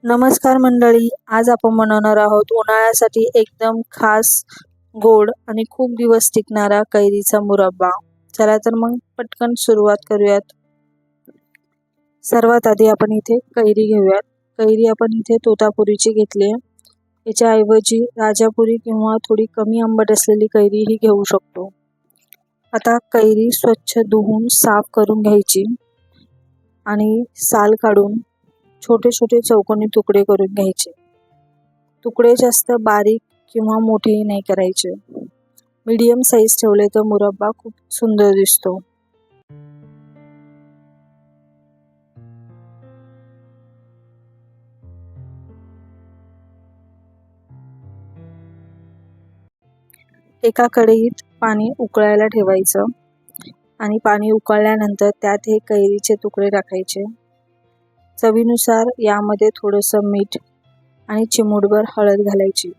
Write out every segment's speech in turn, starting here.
नमस्कार मंडळी, आज आपण बनवणार आहोत उन्हाळ्यासाठी एकदम खास गोड आणि खूप दिवस टिकणारा कैरीचा मुरब्बा। चला तर मग पटकन सुरुवात करूयात। सर्वात आधी आपण इथे कैरी घेऊयात। कैरी आपण इथे तोतापुरीची घेतली आहे। याच्या ऐवजी राजापुरी किंवा थोडी कमी आंबट असलेली कैरी ही घेऊ शकतो। आता कैरी स्वच्छ धुवून साफ करून घ्यायची आणि साल काढून छोटे छोटे चौकोनी तुकडे करून घ्यायचे। तुकडे जास्त बारीक किंवा मोठेही नाही करायचे। मीडियम साईज ठेवले तर मुरब्बा खूप सुंदर दिसतो। एका कढईत पाणी उकळायला ठेवायचं आणि पाणी उकळल्यानंतर त्यात हे कैरीचे तुकडे टाकायचे। चवीनुसार यामध्ये थोडंसं मीठ आणि चिमूटभर हळद घालायची।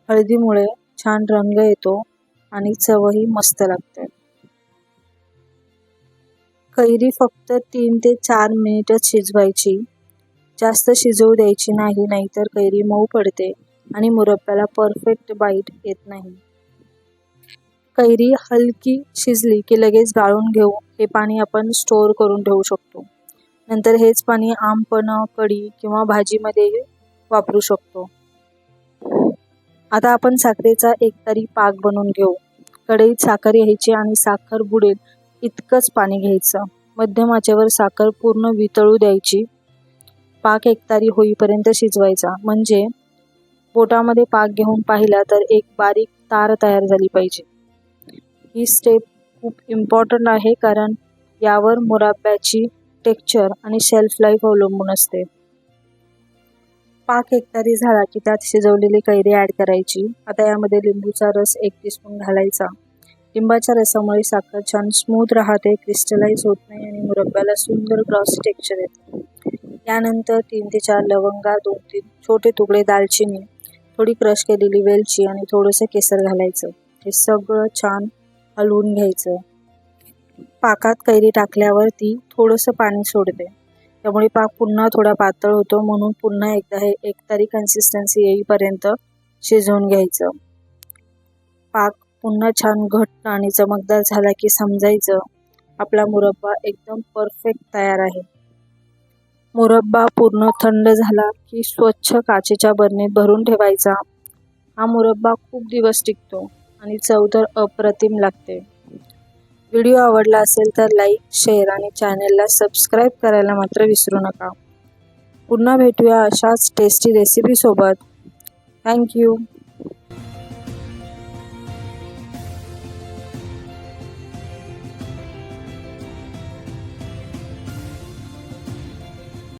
हळदीमुळे छान रंग येतो आणि चवही मस्त लागते। कैरी फक्त 3 ते 4 मिनिटच शिजवायची, जास्त शिजवू द्यायची नाही, नाहीतर कैरी मऊ पडते आणि मुरब्ब्याला परफेक्ट बाईट येत नाही। कैरी हलकी शिजली की लगेच गाळून घेऊ हे पाणी आपण स्टोअर करून ठेवू शकतो। नंतर हेच पाणी आमपण, कढी किंवा भाजीमध्ये वापरू शकतो। आता आपण साखरेचा एकतारी पाक बनवून घेऊ। कढईत साखर घ्यायची आणि साखर बुडेल इतकंच पाणी घ्यायचं। मध्यम आचेवर साखर पूर्ण वितळू द्यायची। पाक एकतारी होईपर्यंत शिजवायचा, म्हणजे बोटामध्ये पाक घेऊन पाहिला तर एक बारीक तार तयार झाली पाहिजे। ही स्टेप खूप इम्पॉर्टंट आहे, कारण यावर मुरब्ब्याची टेक्स्चर आणि शेल्फ लाईफ अवलंबून असते। पाक एकतारी झाला की त्यात शिजवलेली कैरी ॲड करायची। आता यामध्ये लिंबूचा रस 1 टीस्पून घालायचा। लिंबाच्या रसामुळे साखर छान स्मूथ राहते, क्रिस्टलाइज होत नाही आणि मुरब्ब्याला सुंदर ग्लॉसी टेक्स्चर येते। यानंतर 3 ते 4 लवंगा, 2-3 छोटे तुकडे दालचिनी, थोडी क्रश केलेली वेलची आणि थोडंसं केसर घालायचं। हे सगळं छान हलवून घ्यायचं। पाकात कैरी टाकल्यावर ती थोडंसं पाणी सोडते, त्यामुळे पाक पुन्हा थोडा पातळ होतो, म्हणून पुन्हा एकदा हे एकतारी कन्सिस्टन्सी येईपर्यंत शिजवून घ्यायचं। पाक पुन्हा छान घट्ट आणि चमकदार झाला की समजायचं आपला मुरब्बा एकदम परफेक्ट तयार आहे। मुरब्बा पूर्ण थंड झाला की स्वच्छ काचेच्या बरणीत भरून ठेवायचा। हा मुरब्बा खूप दिवस टिकतो आणि चव तर अप्रतिम लागते। व्हिडिओ आवडला असेल तर लाईक, शेअर आणि चॅनलला सबस्क्राईब करायला मात्र विसरू नका। पुन्हा भेटूया अशाच टेस्टी रेसिपीसोबत। थँक्यू।